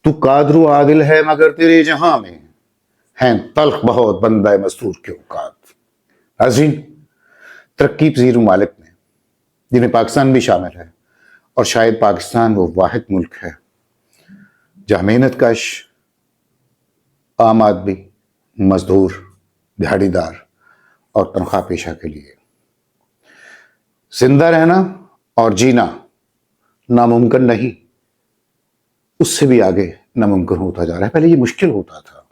तू कादरू आदिल है मगर तेरे जहां में हैं तल्ख बहुत बंदा मस्तूर के औकात। नाज़रीन, तरक्की पजीर ममालिक में जिन्हें पाकिस्तान भी शामिल है, और शायद पाकिस्तान वो वाहिद मुल्क है जहाँ मेहनत कश आम आदमी, मजदूर, दिहाड़ीदार और तनख्वाह पेशा के लिए जिंदा रहना और जीना नामुमकिन नहीं, उससे भी आगे नामुमकिन होता जा रहा है। पहले ये मुश्किल होता था,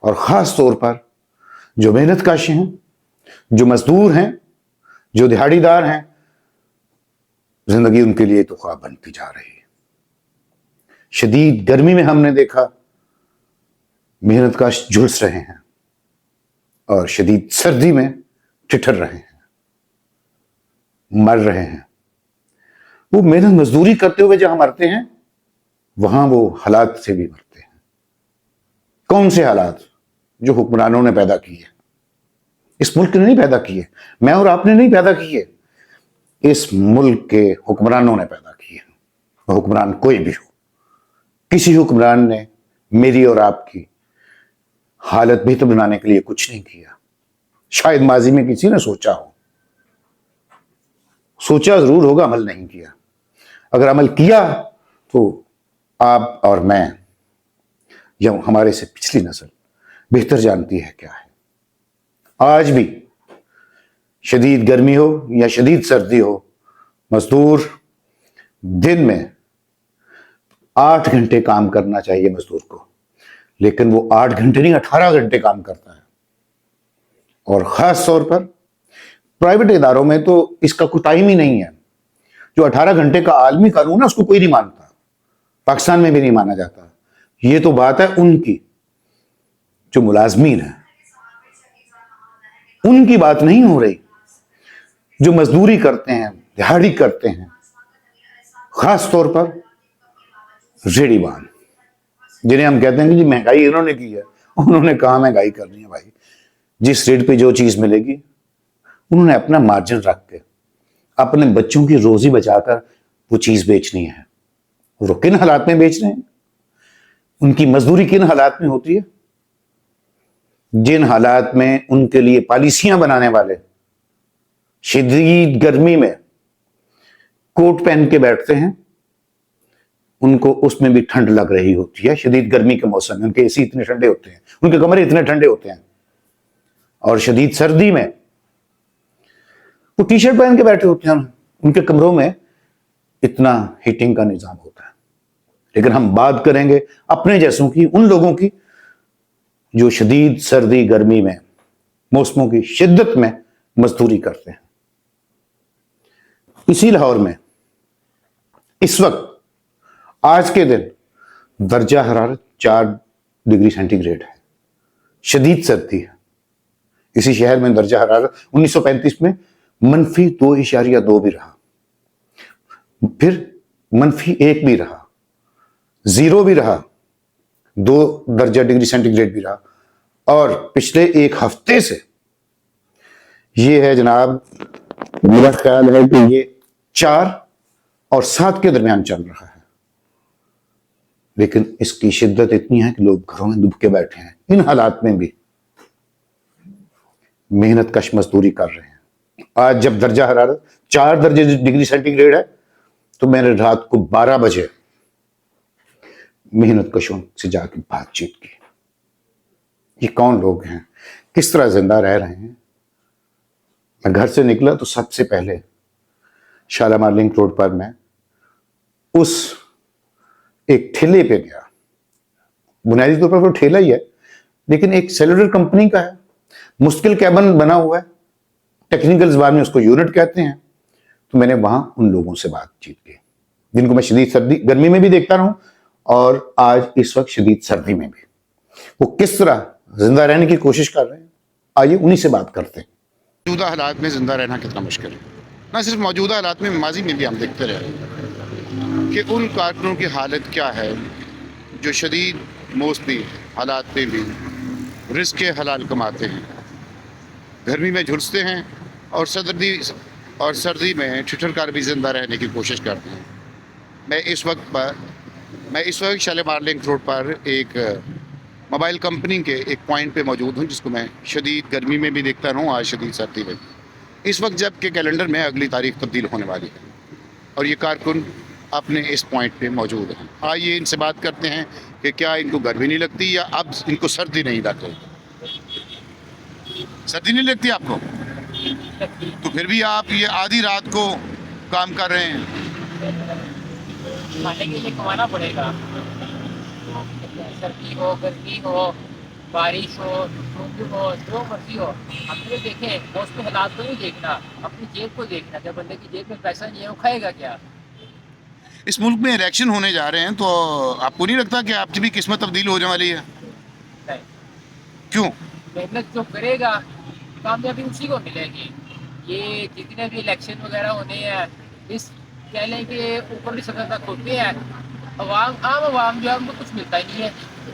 और ख़ास तौर पर जो मेहनत कश हैं, जो मजदूर हैं, जो दिहाड़ीदार हैं, जिंदगी उनके लिए तो ख्वाब बनती जा रही है। शदीद गर्मी में हमने देखा मेहनत कश झुलस रहे हैं, और शदीद सर्दी में ठिठर रहे हैं, मर रहे हैं। वो मेहनत मजदूरी करते हुए जहां मरते हैं, वहां वो हालात से भी मरते हैं। कौन से हालात? जो हुक्मरानों ने पैदा किए। इस मुल्क ने नहीं पैदा किए, मैं और आपने नहीं पैदा किए, इस मुल्क के हुक्मरानों ने पैदा किए। हुक्मरान कोई भी हो, किसी हुक्मरान ने मेरी और आपकी हालत बेहतर बनाने के लिए कुछ नहीं किया। शायद माजी में किसी ने सोचा हो, सोचा जरूर होगा, अमल नहीं किया। अगर अमल किया तो आप और मैं या हमारे से पिछली नस्ल बेहतर जानती है क्या है। आज भी शदीद गर्मी हो या शदीद सर्दी हो, मजदूर दिन में 8 घंटे काम करना चाहिए मजदूर को, लेकिन वो 8 घंटे नहीं 18 घंटे काम करता है। और खास तौर पर प्राइवेट इदारों में तो इसका कोई टाइम ही नहीं है। जो 18 घंटे का आलमी कानून है उसको कोई नहीं मानता, पाकिस्तान में भी नहीं माना जाता। ये तो बात है उनकी जो मुलाजमीन है, उनकी बात नहीं हो रही। जो मजदूरी करते हैं, दिहाड़ी करते हैं, खास तौर पर रेडीवान, जिन्हें हम कहते हैं कि जी महंगाई इन्होंने की है। उन्होंने कहा महंगाई करनी है भाई, जिस रेट पे जो चीज मिलेगी उन्होंने अपना मार्जिन रख के अपने बच्चों की रोजी बचाकर वो चीज बेचनी है। वो किन हालात में बेच रहे हैं? उनकी मजदूरी किन हालात में होती है? जिन हालात में उनके लिए पॉलिसियां बनाने वाले शदीद गर्मी में कोट पहन के बैठते हैं, उनको उसमें भी ठंड लग रही होती है। शदीद गर्मी के मौसम में उनके एसी इतने ठंडे होते हैं, उनके कमरे इतने ठंडे होते हैं, और शदीद सर्दी में वो टी शर्ट पहन के बैठे होते हैं। उनके कमरों में इतना हीटिंग का निजाम होता है। लेकिन हम बात करेंगे अपने जैसों की, उन लोगों की जो शदीद सर्दी गर्मी में, मौसमों की शिद्दत में मजदूरी करते हैं। इसी लाहौर में इस वक्त आज के दिन दर्जा हरारत 4 डिग्री सेंटीग्रेड है, शदीद सर्दी है। इसी शहर में दर्जा हरारत 1935 में -2.2 भी रहा, फिर -1 भी रहा, 0 भी रहा, 2 दर्जा डिग्री सेंटीग्रेड भी रहा, और पिछले एक हफ्ते से ये है जनाब, मेरा ख्याल है कि ये 4 और 7 के दरमियान चल रहा है। लेकिन इसकी शिद्दत इतनी है कि लोग घरों में दुब के बैठे हैं। इन हालात में भी मेहनत कश मजदूरी कर रहे हैं। आज जब दर्जा हरारत 4 दर्जे डिग्री सेंटीग्रेड है, तो मैंने रात को 12 बजे मेहनत कशों से जाकर बातचीत की। ये कौन लोग हैं, किस तरह जिंदा रह रहे हैं। मैं घर से निकला तो सबसे पहले शालामार लिंक रोड पर मैं उस एक ठेले पे गया। बुनियादी तौर पर वो ठेला ही है, लेकिन एक सेलुलर कंपनी का है, मुश्किल कैबिन बना हुआ है, टेक्निकल ज़बान में उसको यूनिट कहते हैं। तो मैंने वहां उन लोगों से बातचीत की जिनको मैं शदीद सर्दी गर्मी में भी देखता रहूं, और आज इस वक्त शदीद सर्दी में भी वो किस तरह जिंदा रहने की कोशिश कर रहे हैं। आइए उन्हीं से बात करते हैं। मौजूदा हालात में जिंदा रहना कितना मुश्किल है। ना सिर्फ मौजूदा हालात में, माजी में भी हम देखते रहे कि उन कारकुनों की हालत क्या है जो शदीद मौसमी हालात में भी रिस्क के हलाल कमाते हैं, गर्मी में झुलसते हैं, और सर्दी में ठिठर कर भी जिंदा रहने की कोशिश करते हैं। मैं इस वक्त पर मैं इस वक्त शालीमार लिंक रोड पर एक मोबाइल कंपनी के एक पॉइंट पे मौजूद हूँ, जिसको मैं शदीद गर्मी में भी देखता रहूँ, आज शदीद सर्दी में। इस वक्त जब के कैलेंडर में अगली तारीख तब्दील होने वाली है और ये कारकुन अपने इस पॉइंट पे मौजूद हैं। आइए इनसे बात करते हैं कि क्या इनको गर्मी नहीं लगती या अब इनको सर्दी नहीं लगती। सर्दी नहीं लगती आपको? तो फिर भी आप ये आधी रात को काम कर रहे हैं। खाने के लिए कमाना पड़ेगा। सर्दी हो, गर्मी हो, बारिश हो, धुंध हो, जो मर्जी हो, हमने तो देखें मौसमी हालात को नहीं देखना, अपनी जेब को देखना। जब बंदे की जेब में पैसा नहीं है वो खाएगा क्या? इस मुल्क में इलेक्शन होने जा रहे हैं, तो आपको नहीं लगता कि आपकी भी किस्मत तब्दील होने वाली है? नहीं, क्यों? मेहनत जो करेगा कामयाबी उसी को मिलेगी। ये जितने भी इलेक्शन वगैरह होने हैं, इस कह लें कि ऊपरली सतह तक होते हैं, आम आवाम जो है उनको कुछ मिलता ही नहीं है।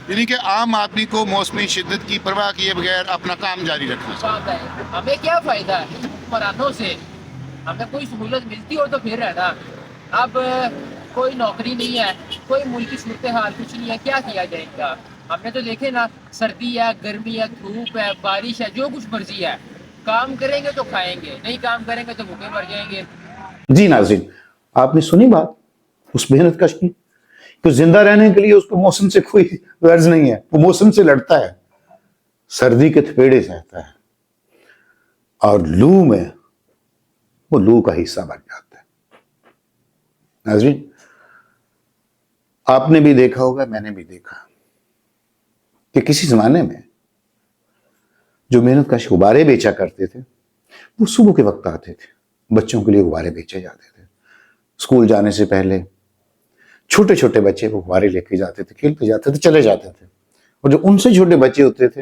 यानी कि आम आदमी को मौसमी शिद्दत की परवाह किए बगैर अपना काम जारी रखना चाहिए। बात है, हमें क्या फायदा है हुक्मरानों से? हमें कोई सहूलत मिलती हो तो फिर है ना। अब कोई नौकरी नहीं है, कोई मुल्क की सूरत हाल कुछ नहीं है, क्या किया जाएगा? हमने तो देखे ना, सर्दी है, गर्मी है, धूप है, बारिश है, जो कुछ मर्जी है, काम करेंगे तो खाएंगे, नहीं काम करेंगे तो भूखे मर जाएंगे। जी नाज़रीन, आपने सुनी बात उस मेहनत कश की, तो जिंदा रहने के लिए उसको मौसम से कोई गर्ज नहीं है, वो मौसम से लड़ता है, सर्दी के थपेड़े सहता है और लू में वो लू का हिस्सा बन जाता है। नाज़रीन, आपने भी देखा होगा, मैंने भी देखा कि किसी जमाने में जो मेहनत कश गुब्बारे बेचा करते थे, वो सुबह के वक्त आते थे, बच्चों के लिए गुब्बारे बेचे जाते थे। स्कूल जाने से पहले छोटे छोटे बच्चे वो गुब्बारे लेके जाते थे, खेलते जाते थे, चले जाते थे। और जो उनसे छोटे बच्चे होते थे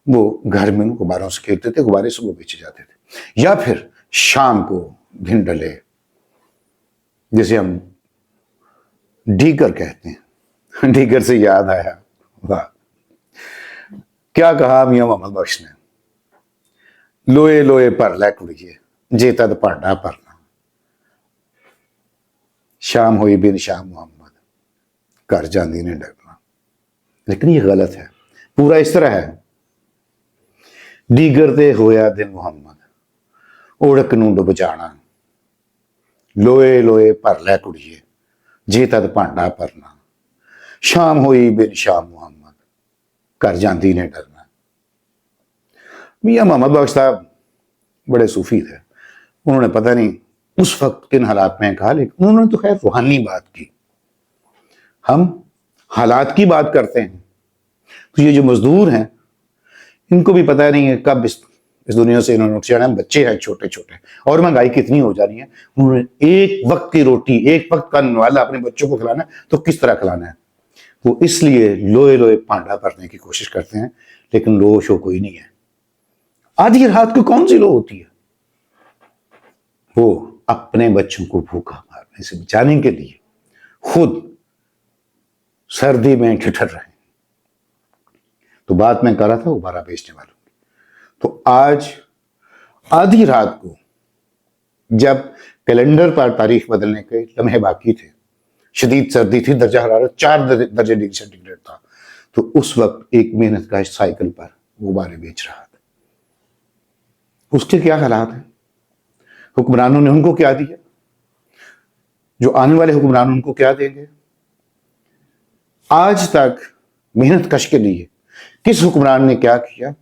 वो घर में उन गुब्बारों से खेलते थे, गुब्बारे सुबह बेचे जाते थे। या फिर शाम को दिन ढले, जिसे हम डीगर कहते हैं, डीगर से याद आया, वाह क्या कहा मियां मोहम्मद बख्श ने, लोए लोए पर लै कुड़िए जे तद भांडा भरना, शाम हुई बिन शाह मोहम्मद घर जांदी ने डरना। लेकिन ये गलत है, पूरा इस तरह है, डीगर ते होया दिन मुहम्मद ओढ़क नूं डुब जाना, लोए लोए भर लै कुड़िए जे तद भांडा भरना, शाम हुई बिन शाह मुहम्मद घर जांदी ने डरना। मियां मोहम्मद बख्श साहब बड़े सूफी थे, उन्होंने पता नहीं उस वक्त किन हालात में कहा, लेकिन उन्होंने तो खैर रूहानी बात की। हम हालात की बात करते हैं तो ये जो मजदूर हैं इनको भी पता नहीं है कब इस दुनिया से इन्होंने उठ जाना है। बच्चे हैं छोटे छोटे और महंगाई कितनी हो जा रही है, उन्होंने एक वक्त की रोटी, एक वक्त का नवाला अपने बच्चों को खिलाना है, तो किस तरह खिलाना है? वो इसलिए लोए लोए भांडा भरने की कोशिश करते हैं, लेकिन लो शो कोई नहीं है। आधी रात को कौन सी लो होती है? वो अपने बच्चों को भूखा मारने से बचाने के लिए खुद सर्दी में ठिठर रहे। तो बात मैं कर रहा था गुब्बारा बेचने वालों की। तो आज आधी रात को जब कैलेंडर पर तारीख बदलने के लम्हे बाकी थे, शदीद सर्दी थी, दर्जा हरारत 4 दर्जे डिग्री सेंटीग्रेड था, तो उस वक्त एक मेहनत का साइकिल पर गुब्बारे बेच रहा था। उसके क्या हालात हैं? हुक्मरानों ने उनको क्या दिया? जो आने वाले हुक्मरान उनको क्या देंगे? आज तक मेहनत कश के लिए किस हुक्मरान ने क्या किया,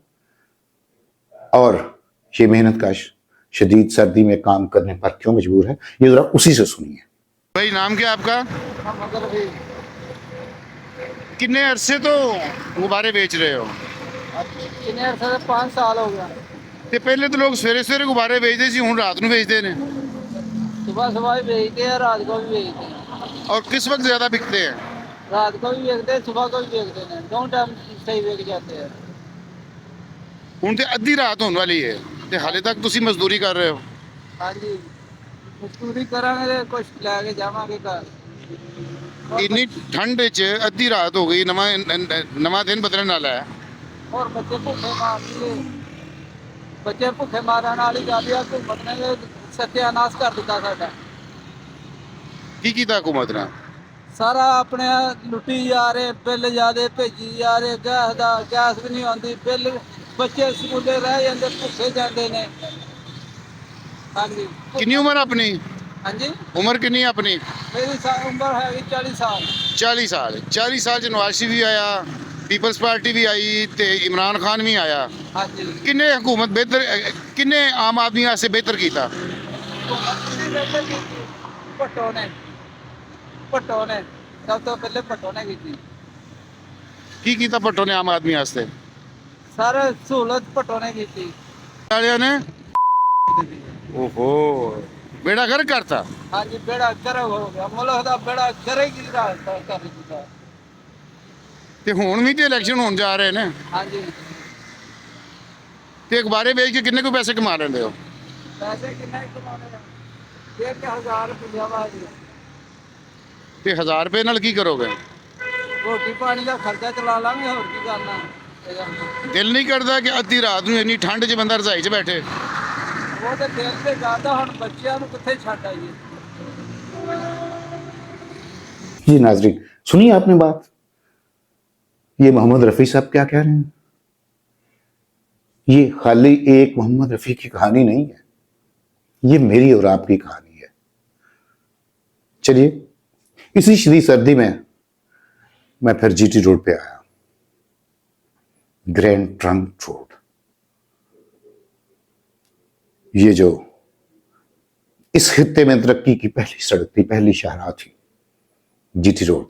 और ये मेहनत कश शदीद सर्दी में काम करने पर क्यों मजबूर है, ये जरा उसी से सुनिए। भाई नाम क्या आपका? कितने अरसे तो गुब्बारे बेच रहे हो? 5 साल हो गया। ਤੇ ਪਹਿਲੇ तो लोग सवेरे सवेरे गुब्बारे बेचते सी, हुण रात ਨੂੰ बेचते ने। सुबह सुबह भी बेचते हैं, रात को भी बेचते हैं। और किस वक्त ज्यादा बिकते हैं? रात को भी बेचते हैं, सुबह को भी बेचते हैं, दोनों टाइम सही बेच जाते हैं। ਹੁਣ ਤੇ ਅੱਧੀ ਰਾਤ ਹੋਣ ਵਾਲੀ ਹੈ ਤੇ ਹਾਲੇ ਤੱਕ ਤੁਸੀਂ ਮਜ਼ਦੂਰੀ ਕਰ ਰਹੇ ਹੋ। हाँ जी, मजदूरी करांगे तो कुछ लैके जावांगे घर। ਇੰਨੀ ਠੰਡ ਵਿੱਚ ਅੱਧੀ ਰਾਤ ਹੋ ਗਈ, ਨਵਾਂ ਦਿਨ ਬਦਲਣ ਵਾਲਾ ਹੈ। और बच्चे भूखे मारते, बच्चे भूखे मारन वाली गल है। हुकूमत ने सत्यानाश कर दिता साडा। ਕੀ ਕੀਤਾ ਹਕੂਮਤ ਨੇ? ਸਾਰਾ ਆਪਣੇ ਲੁੱਟੀ ਜਾ ਰਹੇ, ਬਿੱਲ ਜ਼ਿਆਦੇ ਭੇਜੀ ਜਾ ਰਹੇ, ਗੈਸ ਵੀ ਨਹੀਂ ਆਉਂਦੀ, ਬਿੱਲ ਬੱਚੇ ਸਕੂਲੇ ਰਹਿ ਜਾਂਦੇ, ਭੁੱਖੇ ਜਾਂਦੇ ਨੇ। ਹਾਂਜੀ ਕਿੰਨੀ ਉਮਰ ਆਪਣੀ? ਹਾਂਜੀ ਉਮਰ ਕਿੰਨੀ ਹੈ ਆਪਣੀ? ਮੇਰੀ ਉਮਰ ਹੈਗੀ 40 ਸਾਲ। 40 ਸਾਲ। 40 ਸਾਲ ਚ ਨਵਾਜ਼ ਸ਼ਰੀਫ ਵੀ ਆਇਆ, ਪੀਪਲਸ ਪਾਰਟੀ ਵੀ ਆਈ ਤੇ ਇਮਰਾਨ ਖਾਨ ਵੀ ਆਇਆ। ਹਾਂਜੀ ਕਿੰਨੇ ਹਕੂਮਤ ਬਿਹਤਰ, ਕਿੰਨੇ ਆਮ ਆਦਮੀ ਵਾਸਤੇ ਬਿਹਤਰ ਕੀਤਾ? ਭੱਟੋ ਨੇ ਸਭ ਤੋਂ ਪਹਿਲੇ ਭੱਟੋ ਨੇ ਕੀਤੀ। ਕੀ ਕੀਤਾ ਭੱਟੋ ਨੇ ਆਮ ਆਦਮੀ ਵਾਸਤੇ? ਸਾਰੇ ਸਹੂਲਤ ਭੱਟੋ ਨੇ ਕੀਤੀ। ਵਾਲਿਆਂ ਨੇ ਓਹੋ ਬੇੜਾ ਗਰਕ ਕਰਤਾ। ਹਾਂਜੀ ਬੇੜਾ ਗਰਕ ਹੋ ਗਿਆ, ਮੁਲਕ ਦਾ ਬੇੜਾ ਕਰੇਗੀ ਰਾਜ ਕਰ ਦਿੱਤਾ। ਤੇ ਹੁਣ ਵੀ ਤੇ ਇਲੈਕਸ਼ਨ ਹੋਣ ਜਾ ਰਹੇ ਨੇ, ਹਾਂਜੀ ਤੇ ਅਖਬਾਰੇ ਵੇਚ ਕੇ ਕਿੰਨੇ ਕੁ ਪੈਸੇ ਕਮਾ ਲੈਂਦੇ ਹੋ? ਪੈਸੇ ਕਿੰਨੇ ਕਮਾਉਣੇ ਆ? 1000 ਰੁਪਇਆ ਵਾ ਜੀ। ਤੇ 1000 ਰੁਪਏ ਨਾਲ ਕੀ ਕਰੋਗੇ? ਰੋਟੀ ਪਾਣੀ ਦਾ ਖਰਚਾ ਚਲਾ ਲਾਂਗੇ, ਹੋਰ ਕੀ ਕਰਨਾ। ਦਿਲ ਨਹੀਂ ਕਰਦਾ ਕਿ ਅੱਧੀ ਰਾਤ ਨੂੰ ਇੰਨੀ ਠੰਡ 'ਚ ਬੰਦਾ ਰਜ਼ਾਈ 'ਚ ਬੈਠੇ? ਉਹ ਤੇ ਦਿਲ ਤੇ ਕਰਦਾ, ਹੁਣ ਬੱਚਿਆਂ ਨੂੰ ਕਿੱਥੇ ਛੱਡ ਆਈਏ। जी नाजरीन, सुनिए आपने बात, ये मोहम्मद रफ़ी साहब क्या कह रहे हैं। ये खाली एक मोहम्मद रफ़ी की कहानी नहीं है, ये मेरी और आपकी कहानी है। चलिए, इसी शदीद सर्दी में मैं फिर जीटी रोड पे आया, ग्रैंड ट्रंक रोड। ये जो इस खित्ते में तरक्की की पहली सड़क थी, पहली शाहराह थी, जीटी रोड,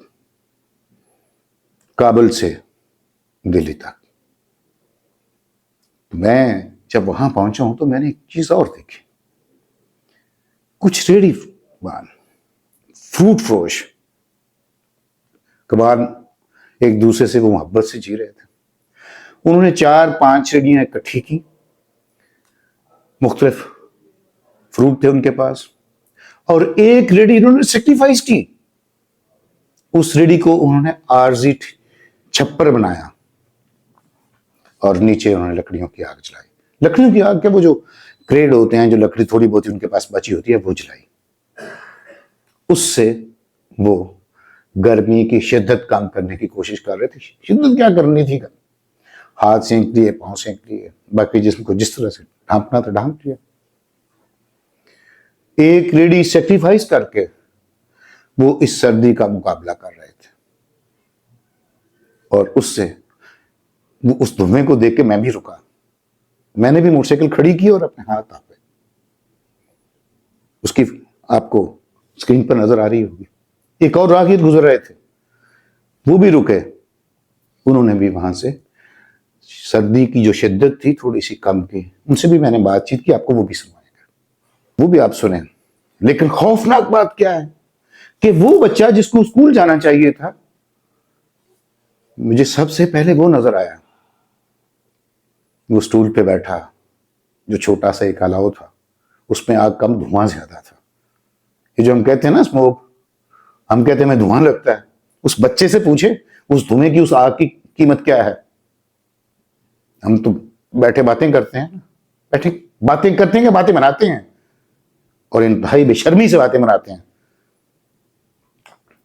काबुल से दिल्ली तक। मैं जब वहां पहुंचा हूं तो मैंने एक चीज और देखी। कुछ रेडी वान, फ्रूट फरोश कबार एक दूसरे से वो मोहब्बत से जी रहे थे। उन्होंने 4-5 रेडियां इकट्ठी की, मुख्तलिफ फ्रूट थे उनके पास, और एक रेडी इन्होंने सेक्रीफाइस की। उस रेडी को उन्होंने आरजी छप्पर बनाया और नीचे उन्होंने लकड़ियों की आग जलाई। लकड़ियों की आग के वो जो क्रेड होते हैं, जो लकड़ी थोड़ी बहुत उनके पास बची होती है, वो जलाई। उससे वो गर्मी की शिद्दत कम करने की कोशिश कर रहे थे। शिद्दत क्या करनी थी, हाथ सेंक लिए, पांव सेंक लिए, बाकी जिस्म को जिस तरह से ढांपना था ढांप लिया। एक रेडी सेक्रीफाइस करके वो इस सर्दी का मुकाबला कर रहे थे, और उससे वो उस धुएं को देख के मैं भी रुका। मैंने भी मोटरसाइकिल खड़ी की और अपने हाथ तापे। उसकी आपको स्क्रीन पर नजर आ रही होगी। एक और राहगीर गुजर रहे थे, वो भी रुके। उन्होंने भी वहां से सर्दी की जो शिद्दत थी थोड़ी सी कम की। उनसे भी मैंने बातचीत की, आपको वो भी सुनाएगा, वो भी आप सुने। लेकिन खौफनाक बात क्या है कि वो बच्चा जिसको स्कूल जाना चाहिए था, मुझे सबसे पहले वो नजर आया। वो स्टूल पे बैठा, जो छोटा सा एक अलाव था, उसमें आग कम, धुआं ज्यादा था। ये जो हम कहते हैं ना स्मोक, हम कहते हैं मैं धुआं लगता है। उस बच्चे से पूछे उस धुएं की, उस आग की कीमत क्या है। हम तो बैठे बातें करते हैं, बैठे बातें करते हैं कि बातें बनाते हैं, और इंतहाई बेशर्मी से बातें बनाते हैं।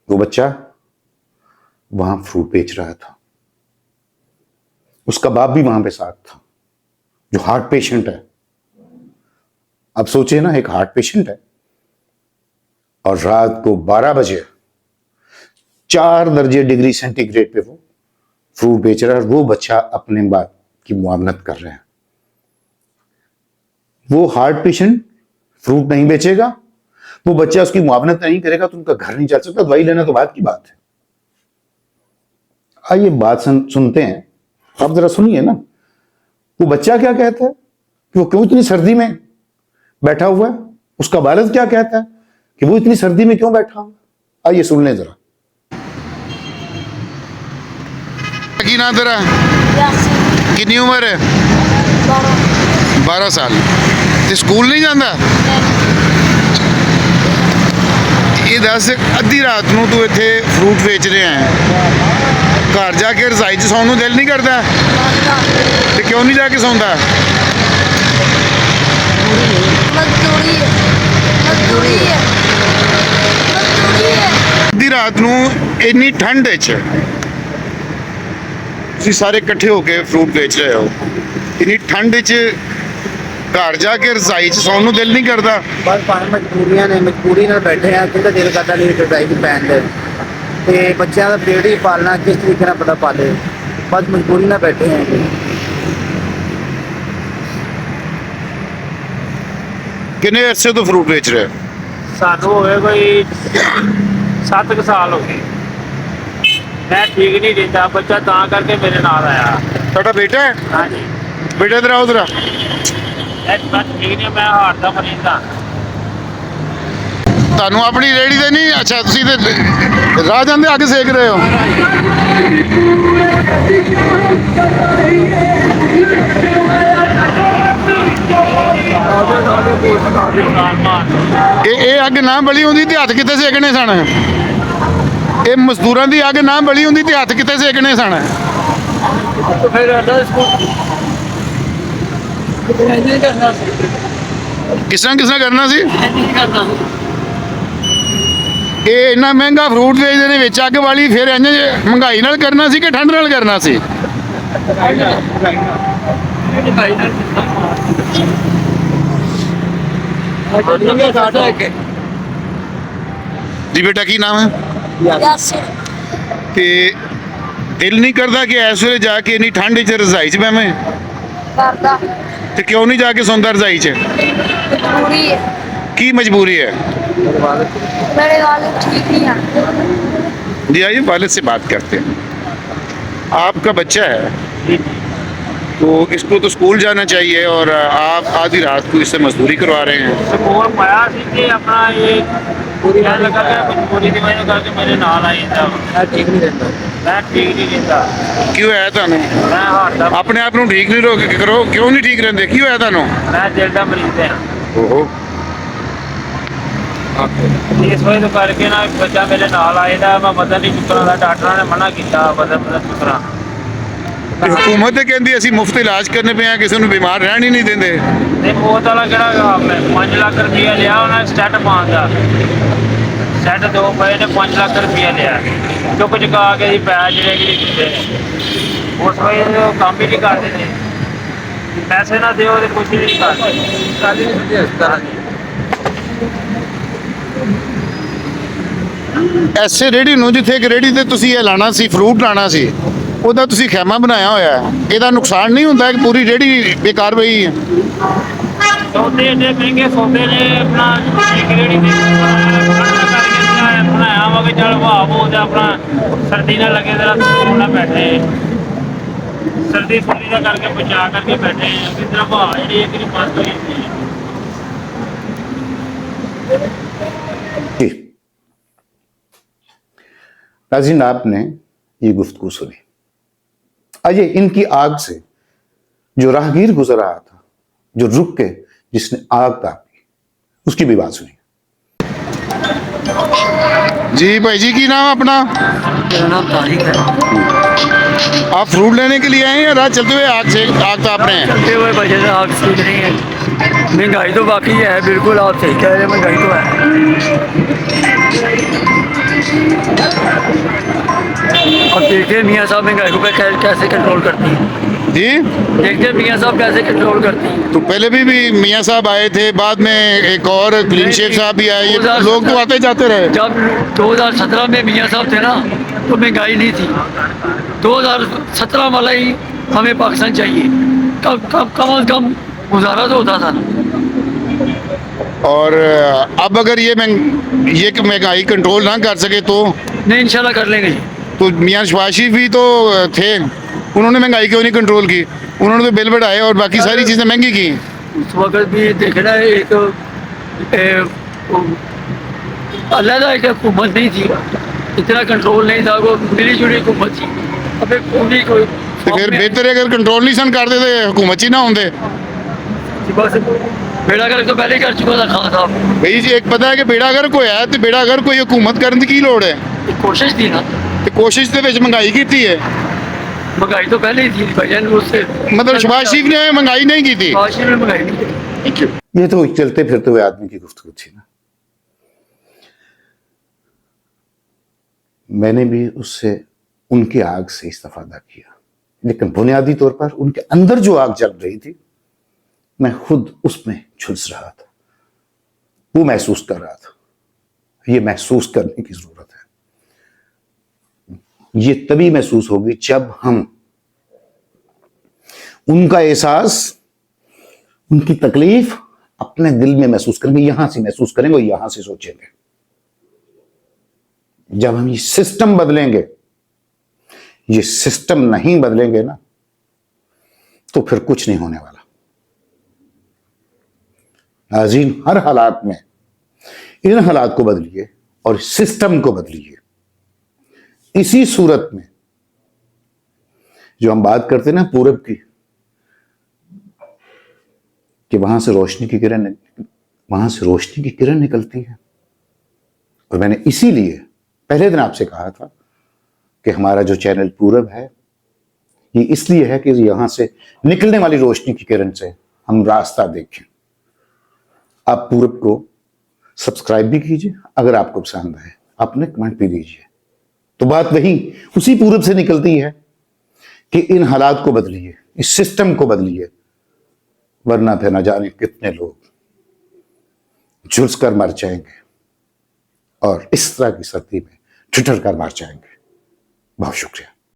वो बच्चा वहां फ्रूट बेच रहा था, उसका बाप भी वहां पे साथ था, जो हार्ट पेशेंट है। अब सोचिए ना, एक हार्ट पेशेंट है और रात को 12 बजे 4 दर्जे डिग्री सेंटीग्रेड पे वो फ्रूट बेच रहा है, और वो बच्चा अपने बाप की मुआवनत कर रहे हैं। वो हार्ट पेशेंट फ्रूट नहीं बेचेगा, वो बच्चा उसकी मुआवनत नहीं करेगा तो उनका घर नहीं चल सकता। दवाई लेना तो बात की बात है। आइए बात सुनते हैं, आप जरा सुनिए ना। वो बच्चा क्या कहता है कि वो क्यों इतनी सर्दी में बैठा हुआ है, उसका वालिद क्या कहता है कि वो इतनी सर्दी में क्यों बैठा हुआ। आइए सुन लें जरा। की ना तेरा कितनी उम्र है? 12 साल। ਤੇ ਸਕੂਲ ਨਹੀਂ ਜਾਂਦਾ? ਇਹ ਦੱਸ, ਅੱਧੀ ਰਾਤ ਨੂੰ ਤੂੰ ਇੱਥੇ ਫਰੂਟ ਵੇਚ ਰਿਹਾ ਹੈ, ਘਰ ਜਾ ਕੇ ਰਜ਼ਾਈ 'ਚ ਸੌਣ ਨੂੰ ਦਿਲ ਨਹੀਂ ਕਰਦਾ? ਤੇ ਕਿਉਂ ਨਹੀਂ ਜਾ ਕੇ ਸੌਂਦਾ? मजदूरी है, मजदूरी है, मजदूरी है। ਅੱਧੀ ਰਾਤ ਨੂੰ ਇੰਨੀ ਠੰਡ ਵਿੱਚ ਤੁਸੀਂ ਸਾਰੇ ਇਕੱਠੇ ਹੋ ਕੇ ਫਰੂਟ ਵੇਚ ਰਹੇ ਹੋ, ਇੰਨੀ ਠੰਡ ਵਿੱਚ ਘਰ ਜਾ ਕੇ ਰਜ਼ਾਈ 'ਚ ਸੌਣ ਨੂੰ ਦਿਲ ਨਹੀਂ ਕਰਦਾ? ਬਸ ਭਾਵੇਂ ਮਜਬੂਰੀਆਂ ਨੇ, ਮਜਬੂਰੀ ਨਾਲ ਬੈਠੇ ਆ, ਕਿਹਦਾ ਦਿਲ ਕਰਦਾ ਨਹੀਂ ਰਜ਼ਾਈ 'ਚ ਪੈਣ ਦੇ, ਤੇ ਬੱਚਿਆਂ ਦਾ ਪੇਟ ਹੀ ਪਾਲਣਾ ਕਿਸ ਤਰੀਕੇ ਨਾਲ ਪਤਾ ਪਾਲੇ, ਬਸ ਮਜਬੂਰੀ ਨਾਲ ਬੈਠੇ ਆ। ਕਿੰਨੇ ਅਰਸੇ ਤੋਂ ਫਰੂਟ ਵੇਚ ਰਹੇ ਹੋ? ਸਾਨੂੰ ਹੋਵੇ ਕੋਈ 7 ਸਾਲ ਹੋ ਗਏ। ਮੈਂ ਠੀਕ ਨਹੀਂ ਰਹਿੰਦਾ, ਬੱਚਾ ਤਾਂ ਕਰਕੇ ਮੇਰੇ ਨਾਲ ਆਇਆ। ਤੁਹਾਡਾ ਬੇਟਾ ਹੈ? ਹਾਂਜੀ, ਬੇਟਾ ਇਧਰ ਆਓ ਜ਼ਰਾ। ਮੈਂ ਠੀਕ ਨਹੀਂ, ਮੈਂ ਹਾਰਟ ਦਾ ਮਰੀਜ਼ ਹਾਂ। ਤੁਹਾਨੂੰ ਆਪਣੀ ਰੇਹੜੀ ਤੇ ਨਹੀਂ, ਅੱਛਾ ਤੁਸੀਂ ਤੇ ਰਾਹ ਜਾਂਦੇ ਅੱਗ ਸੇਕ ਰਹੇ ਹੋ? ਇਹ ਅੱਗ ਨਾ ਬਲੀ ਹੁੰਦੀ ਤੇ ਹੱਥ ਕਿੱਥੇ ਸੇਕਣੇ ਸਨ? ਇਹ ਮਜ਼ਦੂਰਾਂ ਦੀ ਅੱਗ ਨਾ ਬਲੀ ਹੁੰਦੀ ਤੇ ਹੱਥ ਕਿੱਥੇ ਸੇਕਣੇ ਸਨ? ਫਿਰ ਕਰਨਾ ਸੀ, ਕਿਸ ਤਰ੍ਹਾਂ ਕਰਨਾ ਸੀ? ਕਰਨਾ ਇਹ ਇੰਨਾ ਮਹਿੰਗਾ ਫਰੂਟ ਵੇਚਦੇ ਨੇ, ਵਿੱਚ ਅੱਗ ਵਾਲੀ, ਫਿਰ ਇੰਜ ਮਹਿੰਗਾਈ ਨਾਲ ਕਰਨਾ ਸੀ ਕਿ ਠੰਡ ਨਾਲ ਕਰਨਾ ਸੀ? ਜੀ ਬੇਟਾ ਕੀ ਨਾਮ ਹੈ? ਯਾਸਿਰ ਤੇ ਦਿਲ ਨਹੀਂ ਕਰਦਾ ਕਿ ਇਸ ਵੇਲੇ ਜਾ ਕੇ ਇੰਨੀ ਠੰਡ 'ਚ ਰਜ਼ਾਈ 'ਚ ਬੈਵੇਂ? ਕਰਦਾ ਤੇ ਕਿਉਂ ਨਹੀਂ ਜਾ ਕੇ ਸੌਂਦਾ ਰਜ਼ਾਈ 'ਚ? मजबूरी है, ਕੀ ਮਜਬੂਰੀ है? मेरे वाले ठीक नहीं है। जी आइए वालिद से बात करते हैं। आपका बच्चा है तो इसको तो स्कूल जाना चाहिए और आप आधी रात को इससे मजदूरी करवा रहे हैं। ਸਕੂਲ ਪਾਇਆ ਸੀ ਕਿ ਆਪਣਾ ਇਹ ਪੂਰੀ ਗੱਲ ਲੱਗਾ ਕਿ ਮਜਬੂਰੀ ਦੀ ਵਜ੍ਹਾ ਕਰਕੇ ਮੇਰੇ ਨਾਲ ਆ ਜਾਂਦਾ। ਮੈਂ ਠੀਕ ਨਹੀਂ ਰਹਿੰਦਾ। ਮੈਂ ਠੀਕ ਨਹੀਂ ਰਹਿੰਦਾ, क्यों है ਤੁਹਾਨੂੰ? ਮੈਂ ਹਾਰਟ ਦਾ, ਆਪਣੇ ਆਪ ਨੂੰ ਠੀਕ ਨਹੀਂ ਰੋਕ ਕਰੋ, ਕਿਉਂ ਨਹੀਂ ਠੀਕ ਰਹਿੰਦੇ? ਕੀ ਹੋਇਆ ਤੁਹਾਨੂੰ? ਮੈਂ ਦਿਲ ਦਾ ਮਰੀਜ਼ ਹਾਂ। ਓਹੋ, ਇਸ ਵਜ੍ਹਾ ਕਰਕੇ ਨਾ ਬੱਚਾ ਮੇਰੇ ਨਾਲ ਆਏਦਾ, ਮੈਂ ਵਜ਼ਨ ਨਹੀਂ ਚੁੱਕਣਾ ਦਾ, ਡਾਕਟਰਾਂ ਨੇ ਮਨਾ ਕੀਤਾ ਵਜ਼ਨ ਚੁੱਕਣਾ। ਤੇ ਹਕੂਮਤ ਤੇ ਕਹਿੰਦੀ ਅਸੀਂ ਮੁਫਤ ਇਲਾਜ ਕਰਨੇ ਪਏ ਆ, ਕਿਸੇ ਨੂੰ ਬਿਮਾਰ ਰਹਿਣ ਹੀ ਨਹੀਂ ਦਿੰਦੇ। ਤੇ ਉਹ ਵਾਲਾ ਕਿਹੜਾ ਕੰਮ ਹੈ? 5 ਲੱਖ ਰੁਪਇਆ ਲਿਆ ਉਹਨਾਂ ਸਟੈਟ ਪਾਉਣ ਦਾ, ਸੈੱਟ 2 ਪਏ ਨੇ, 5 ਲੱਖ ਰੁਪਇਆ ਲਿਆ, ਚੁੱਕ ਚੁਕਾ ਕੇ ਅਸੀਂ ਪੈਸੇ ਜਿਹੜੇ ਕਿ ਨਹੀਂ ਦਿੱਤੇ। ਉਸ ਵੇਲੇ ਉਹ ਕੰਮ ਹੀ ਨਹੀਂ ਕਰਦੇ ਨੇ, ਪੈਸੇ ਨਾ ਦਿਓ ਤੇ ਕੁਛ ਨਹੀਂ ਕਰਦੇ। ਕਾਲੀ ਨਹੀਂ ਹੁੰਦੀ ਹਸਪਤਾਲਾਂ ਦੀ। ਐਸੇ ਰੇੜੀ ਨੂੰ ਜਿੱਥੇ ਇੱਕ ਰੇੜੀ ਤੇ ਤੁਸੀਂ ਇਹ ਲਾਣਾ ਸੀ, ਫਰੂਟ ਲਾਣਾ ਸੀ, ਉਹਦਾ ਤੁਸੀਂ ਖੈਮਾ ਬਣਾਇਆ ਹੋਇਆ ਹੈ। ਇਹਦਾ ਨੁਕਸਾਨ ਨਹੀਂ ਹੁੰਦਾ ਕਿ ਪੂਰੀ ਰੇੜੀ ਬੇਕਾਰ ਪਈ ਹੈ? ਸੌਦੇ ਇੰਨੇ ਮਹਿੰਗੇ ਸੌਦੇ ਨੇ, ਆਪਣਾ ਇੱਕ ਰੇੜੀ ਦੇ ਬਣਾਇਆ ਵਾ ਕਿ ਚੱਲ ਵਾਹ ਬੋ ਤੇ ਆਪਣਾ ਸਰਦੀ ਨਾ ਲੱਗੇ, ਜਰਾ ਸਕੂਲ ਨਾ ਬੈਠੇ, ਸਰਦੀ ਸੁਰਦੀ ਦਾ ਕਰਕੇ ਬਚਾ ਕਰਕੇ ਬੈਠੇ ਕਿ ਜਰਾ ਵਾਹ ਜਿਹੜੀ ਇੱਕ ਨਹੀਂ ਬੰਦ ਹੋਈ ਸੀ। जी नाज़रीन, आपने ये गुफ्तगू सुनी। आइए इनकी आग से जो राहगीर गुजर रहा था, जो रुक के जिसने आग तापी, उसकी भी बात सुनी। जी भाई जी, की नाम अपना? मेरा नाम तारिक है। आप फ्रूट लेने के लिए आए हैं या रात चलते हुए आग ताप रहे हैं? चलते हुए बजे से आग सूझ रही है। महंगाई तो बाकी है, बिल्कुल आप सही कह रहे हैं, महंगाई तो है। अब देखिए मियाँ साहब महंगाई को कैसे कंट्रोल करती हैं। जी, देखते हैं मियाँ साहब कैसे कंट्रोल करती हैं। तो पहले भी मियाँ साहब आए थे, बाद में एक और क्लीन शेख साहब भी आए, ये लोग तो आते जाते रहे। जब 2017 में मियाँ साहब थे ना, तो महंगाई नहीं थी। 2017 वाला ही हमें पाकिस्तान चाहिए, कम अज कम गुजारा तो होता था ना। और अब अगर ये महंगाई कंट्रोल ना कर सके तो नहीं, इंशाल्लाह कर लेंगे जी। तो मियाँ शहबाज शरीफ भी तो थे, उन्होंने महंगाई क्यों नहीं कंट्रोल की? उन्होंने तो बिल बढ़ाए और बाकी सारी चीज़ें महंगी की। उस वक्त भी देखना है, एक अलग एक हुकूमत नहीं थी, इतना कंट्रोल नहीं था, वो मिली जुली हुकूमत थी। अब एक पूरी कोई तो फिर बेहतर है अगर कंट्रोल नहीं सन करते तो हुकूमत ही ना होंगे। बस बेड़ा गर्क तो पहले ही कर चुका था खान साहब। भाई जी, एक पता है कि बेड़ा गर्क होया तो बेड़ा गर्क कोई हुकूमत करने की लोड़ है? एक कोशिश थी ना, तो कोशिश के विच महंगाई की है, महंगाई तो पहले ही थी भजन, उससे मतलब शहबाज शरीफ ने महंगाई नहीं की थी। काशी में महंगाई नहीं थी। ये तो चलते फिरते हुए आदमी की गुफ्तगू थी ना। मैंने भी उससे उनकी आग से इस्तीफादा किया, लेकिन बुनियादी तौर पर उनके अंदर जो आग जल रही थी, मैं खुद उसमें झुलस रहा था, वो महसूस कर रहा था। ये महसूस करने की जरूरत है। ये तभी महसूस होगी जब हम उनका एहसास, उनकी तकलीफ अपने दिल में महसूस करेंगे, यहां से महसूस करेंगे और यहां से सोचेंगे। जब हम ये सिस्टम बदलेंगे, ये सिस्टम नहीं बदलेंगे ना, तो फिर कुछ नहीं होने वाला। नाज़रीन, हर हालात में इन हालात को बदलिए और सिस्टम को बदलिए। इसी सूरत में जो हम बात करते हैं ना पूरब की, कि वहां से रोशनी की किरण निकलती है। और मैंने इसीलिए पहले दिन आपसे कहा था कि हमारा जो चैनल पूरब है, ये इसलिए है कि यहां से निकलने वाली रोशनी की किरण से हम रास्ता देखें। आप पूरब को सब्सक्राइब भी कीजिए, अगर आपको पसंद है अपने कमेंट भी दीजिए। तो बात वही उसी पूरब से निकलती है कि इन हालात को बदलिए, इस सिस्टम को बदलिए, वरना फिर न जाने कितने लोग झुलस कर मर जाएंगे और इस तरह की सर्दी में ठिठर कर मर जाएंगे। बहुत शुक्रिया।